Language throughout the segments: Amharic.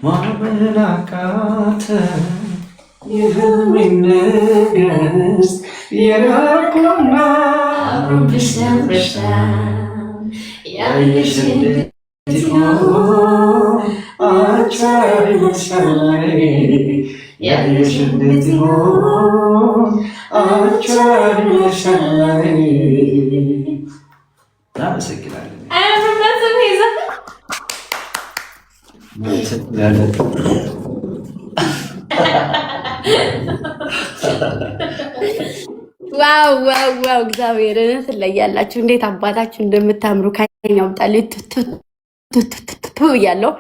ማመን አቃተን የህልሜን ንግሥት የራቁና አሮብሰንበሻል ያየሽ እንዴት ይሆን አቻሪ መሰለኝ ያየሽ እንዴት ይሆን አቻሪ መሰለኝ። እናመሰግናለን። ዋው ዋው ዋው! እግዚአብሔርን ትለያላችሁ። እንዴት አባታችሁ እንደምታምሩ ከኛው ጣል ቱቱቱቱ እያለሁ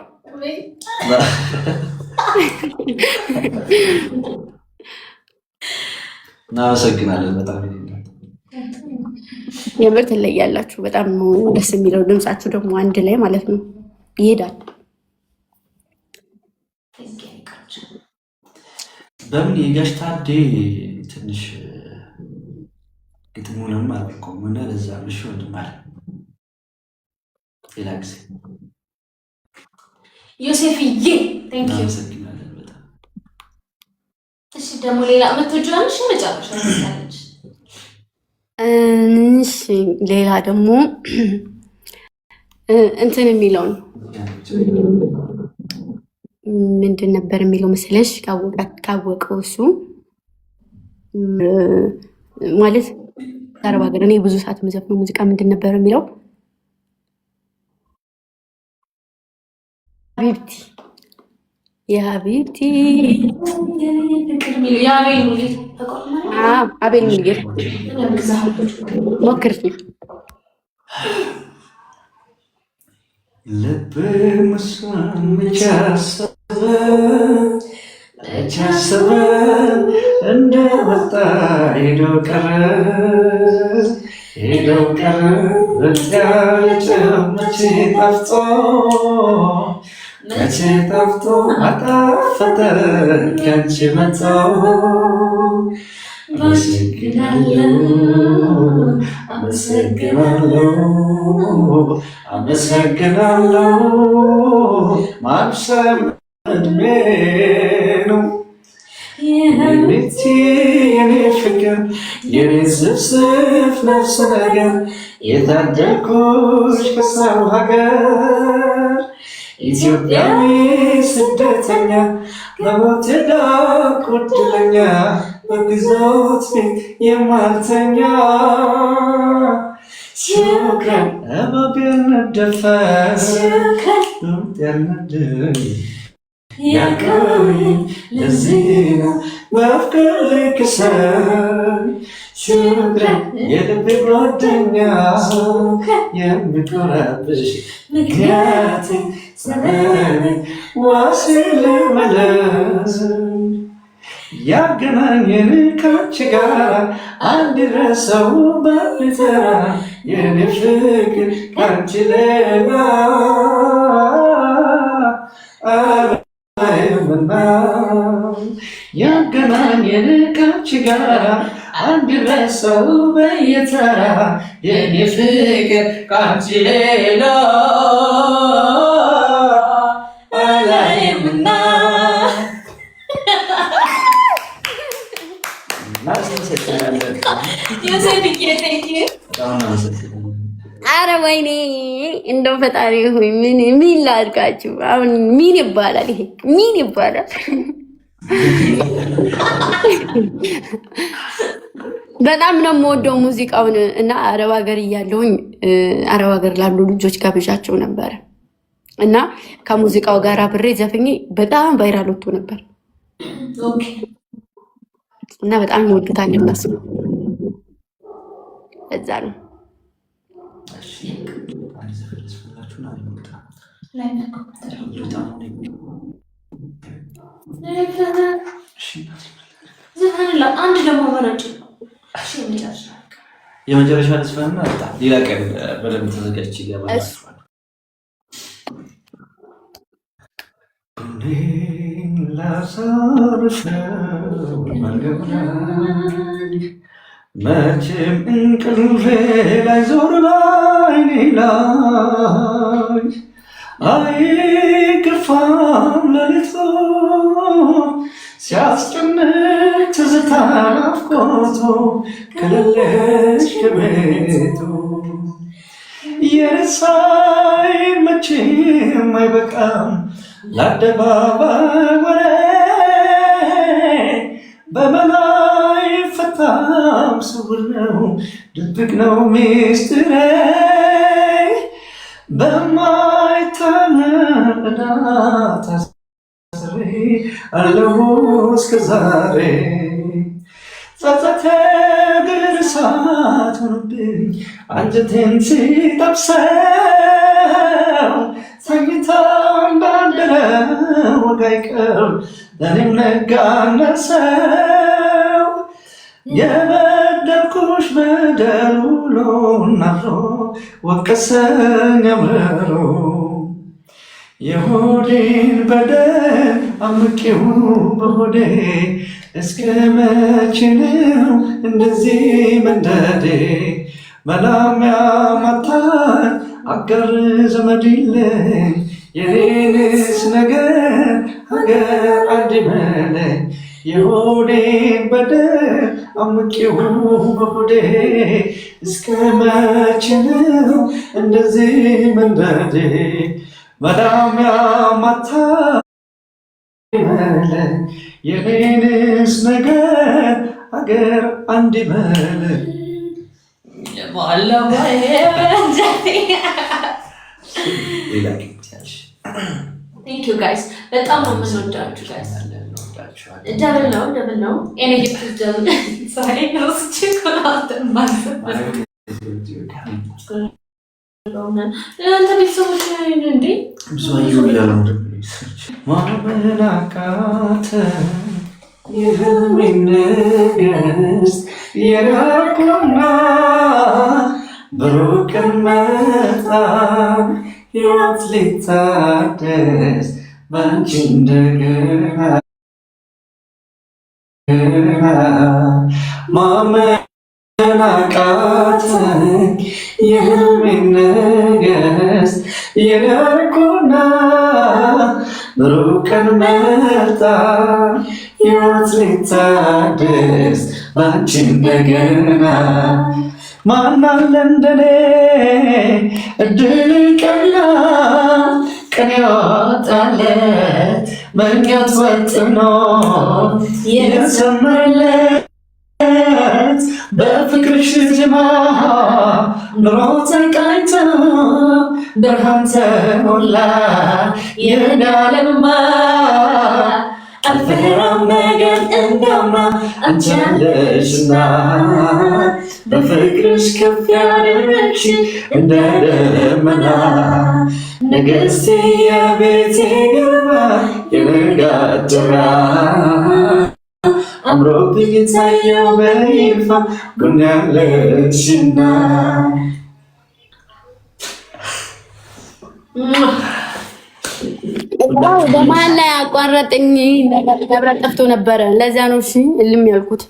እናመሰግናለን። በጣም የምር ትለያላችሁ። በጣም ደስ የሚለው ድምጻችሁ ደግሞ አንድ ላይ ማለት ነው ይሄዳል። በምን የጋሽ ታዴ ትንሽ ግጥሙንም አልቆም እና ለዛ ምሽ ወንድማል ሌላ ጊዜ ዮሴፍዬ ቴንክ ዩ እናመሰግናለን በጣም። እሺ ደግሞ ሌላ የምትወጂዋለሽ መጨረሻ ትመስላለች። እሺ ሌላ ደግሞ እንትን የሚለውን ምንድን ነበር የሚለው መሰለሽ? ካወቀው እሱ ማለት አረብ ሀገር እኔ ብዙ ሰዓት የምዘፍነው ሙዚቃ ምንድን ነበር የሚለው? ሀቢብቲ የሀቢብቲ አቤል ሙሉጌታ ሞክርት ልብ መስዋን መቻሰበ እንደወጣ ሄዶ ቀረ በጋለጭው መቼ ጠፍቶ አጣፈጠ ከንቺ መጣ። አመሰግናለሁ ማብሰል እድሜ ነው የኔ ፍቅር የኔ ስብስብ ነፍስ ነገር የታደልኩሽ ከሰው ሀገር ኢትዮጵያዊ ስደተኛ ለሞት ዳርኩ ዕድለኛ በግዞት ቤት የማልተኛ ሹክራን እባቤን ነደፈ ያቀዊ ለዚህ ነው በፍቅር ክሰል ሹክራን የልቤ ጓደኛ የሚኮራብሽ ምክንያት ሰበብ ዋሲል መለስ ያገናኘን ካንቺ ጋር አንድ ረሰው ባልተራ የኔ ፍቅር ካንቺ ሌላ አላየምና ያገናኘን ካንቺ ጋር አንድ ረሰው በየተራ የኔ ፍቅር ካንቺ ሌላ አላየምና። አረ ወይኔ እንደው ፈጣሪ ሆይ ምን ላድርጋችሁ? አሁን ምን ይባላል? ይሄ ምን ይባላል? በጣም ነው የምወደው ሙዚቃውን እና አረብ ሀገር እያለሁኝ አረብ ሀገር ላሉ ልጆች ጋብዣቸው ነበር እና ከሙዚቃው ጋር አብሬ ዘፍኜ በጣም ቫይራል ወጥቶ ነበር እና በጣም ይወዱታል እነሱ። እዛ ነው አንድ ደግሞ መረጭ የመጨረሻ ልስፈና ሌላ ቀን በደንብ ተዘጋጅቼ ይገባል። መቼም እንቅልፌ ላይ ዞር ላይ አይ ክፋ አይጠፋም ሌሊቱ ሲያስጨንቅ ትዝታ ናፍቆቱ ከሌለሽ ከቤቱ የረሳይ መቼም አይበቃም ለአደባባይ ወሬ በመላይ ፈታም ስውር ነው ድብቅ ነው ሚስጥሬ በማይታመን ዕዳ ታስሬ አለሁ እስከ ዛሬ ጸጸቴ ግን እሳት ሆኖብኝ አንጀቴን ሲጠብሰው ተኝታ እንዳደረ ወግ አይቀር ለእኔም ነጋ ነሰው የበደልኩሽ በደል ውሎ ናፍሮ ወቀሰኝ አምርሮ የሆዴን በደል አምቄው በሆዴ እስከ መቼ ነው እንደዚህ መንደዴ መላም ያማታኝ አጋር ዘመድ የለኝ የኔንስ ነገር ሀገር አንድ በለኝ የሆዴን በደል አምቄው በሆዴ እስከ መቼ ነው እንደዚህ መንደዴ መላም ያማታኝ በለኝ የኔንስ ነገር ሀገር አንድ በለኝ ቴንክ ዩ ጋይስ በጣም ነው የምንወዳችሁ ጋይስ። ደብል ነው እኔ ደብል ሳይ ነው ስችኮላተን ማሰብ እናንተ ቤተሰቦች እንዴ ብዙ ይላሉ ማመን አቃተኝ የህልሜን ንግሥት የናቁና ብሩህ ቀን መጣ ሕይወት ሊታደስ ባንቺ እንደገና ማመን አቃተኝ የህልሜን ንግሥት የናቁና ብሩህ ቀን መጣ ሕይወት ሊታደስ ባንቺ እንደገና ማን አለ እንደኔ እድል ቀና ቀን ያወጣለት መንገድ ወጥኖ የሰመረለት በፍቅርሽ ዜማ ኑሮ ተቃኝቶ ብርሃን ተሞላ የኔ ዓለምማ አልፈራም ነገር እንደማ አንቺ አለሽና በፍቅርሽ ከፍ ያደረግሽ እንደ ደመና ንግሥቴ የቤቴ ግርማ የንጋት ጭራ አምሮብኝ ታየው በይፋ ጎን ያለሽና በመሀል ላይ አቋረጠኝ። መብራት ጠፍቶ ነበረ። ለዚያ ነው እሺ እልም ያልኩት።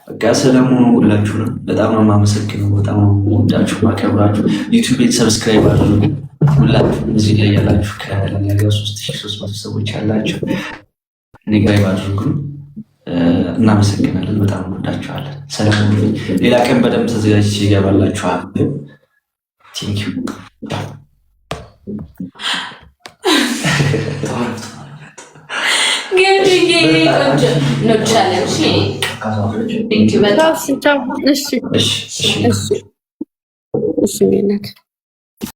በቃ ሰለሞን ሁላችሁንም በጣም ነው የማመሰግነው። በጣም ነው የምወዳችሁ ማከብራችሁ። ዩቲዩብ ቤት ሰብስክራይብ አድርጉ። ሁላችሁም እዚህ ላይ ያላችሁ ከእኔ ጋር 3300 ሰዎች ያላችሁ ኔጋቲቭ አድርጉ። እናመሰግናለን። በጣም እንወዳችኋለን። ሰለሞን ሌላ ቀን በደንብ ተዘጋጅቼ ይገባላችኋል። ቴንኪው እሺ